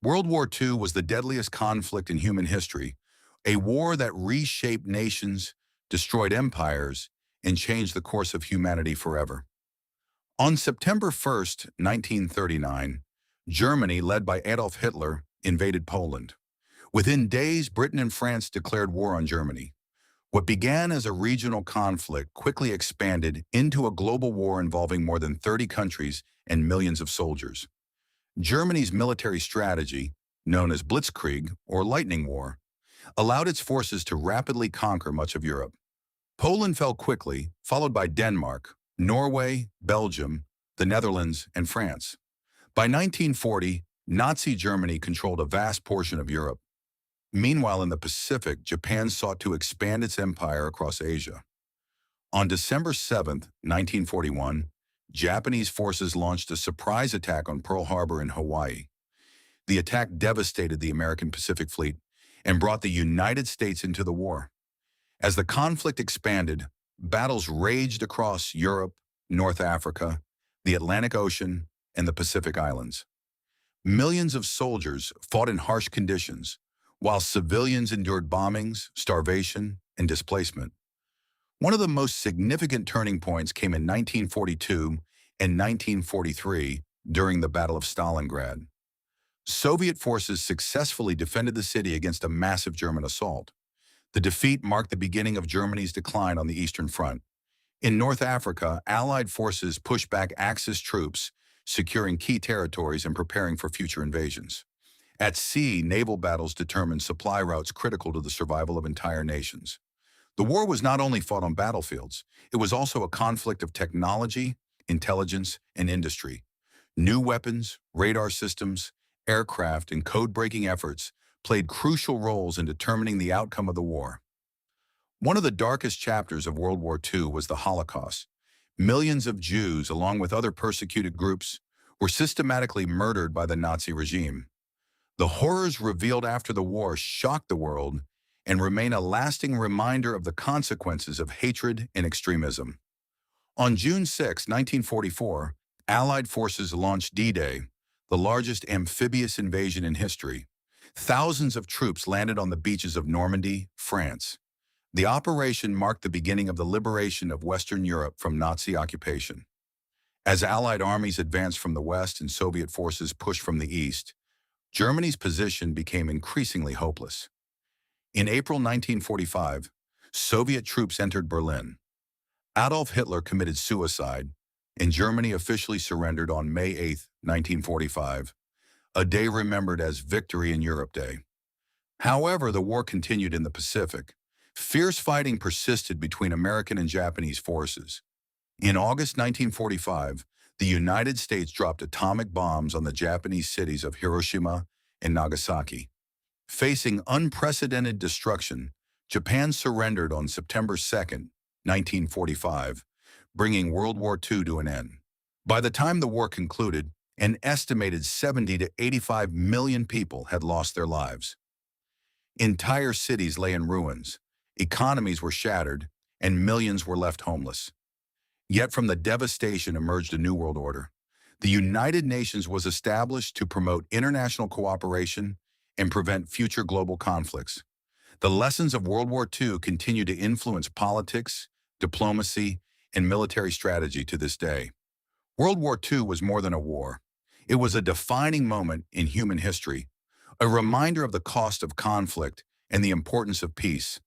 World War II was the deadliest conflict in human history, a war that reshaped nations, destroyed empires, and changed the course of humanity forever. On September 1st, 1939, Germany, led by Adolf Hitler, invaded Poland. Within days, Britain and France declared war on Germany. What began as a regional conflict quickly expanded into a global war involving more than 30 countries and millions of soldiers. Germany's military strategy, known as Blitzkrieg or Lightning War, allowed its forces to rapidly conquer much of Europe. Poland fell quickly, followed by Denmark, Norway, Belgium, the Netherlands, and France. By 1940, Nazi Germany controlled a vast portion of Europe. Meanwhile, in the Pacific, Japan sought to expand its empire across Asia. On December 7th, 1941, Japanese forces launched a surprise attack on Pearl Harbor in Hawaii. The attack devastated the American Pacific Fleet and brought the United States into the war. As the conflict expanded, battles raged across Europe, North Africa, the Atlantic Ocean, and the Pacific Islands. Millions of soldiers fought in harsh conditions, while civilians endured bombings, starvation, and displacement. One of the most significant turning points came in 1942 and 1943 during the Battle of Stalingrad. Soviet forces successfully defended the city against a massive German assault. The defeat marked the beginning of Germany's decline on the Eastern Front. In North Africa, Allied forces pushed back Axis troops, securing key territories and preparing for future invasions. At sea, naval battles determined supply routes critical to the survival of entire nations. The war was not only fought on battlefields, it was also a conflict of technology, intelligence, and industry. New weapons, radar systems, aircraft, and code-breaking efforts played crucial roles in determining the outcome of the war. One of the darkest chapters of World War II was the Holocaust. Millions of Jews, along with other persecuted groups, were systematically murdered by the Nazi regime. The horrors revealed after the war shocked the world and remain a lasting reminder of the consequences of hatred and extremism. On June 6, 1944, Allied forces launched D-Day, the largest amphibious invasion in history. Thousands of troops landed on the beaches of Normandy, France. The operation marked the beginning of the liberation of Western Europe from Nazi occupation. As Allied armies advanced from the west and Soviet forces pushed from the east, Germany's position became increasingly hopeless. In April 1945, Soviet troops entered Berlin. Adolf Hitler committed suicide, and Germany officially surrendered on May 8, 1945, a day remembered as Victory in Europe Day. However, the war continued in the Pacific. Fierce fighting persisted between American and Japanese forces. In August 1945, the United States dropped atomic bombs on the Japanese cities of Hiroshima and Nagasaki. Facing unprecedented destruction, Japan surrendered on September 2, 1945, bringing World War II to an end. By the time the war concluded, an estimated 70 to 85 million people had lost their lives. Entire cities lay in ruins, economies were shattered, and millions were left homeless. Yet from the devastation emerged a new world order. The United Nations was established to promote international cooperation and prevent future global conflicts. The lessons of World War II continue to influence politics, diplomacy, and military strategy to this day. World War II was more than a war. It was a defining moment in human history, a reminder of the cost of conflict and the importance of peace.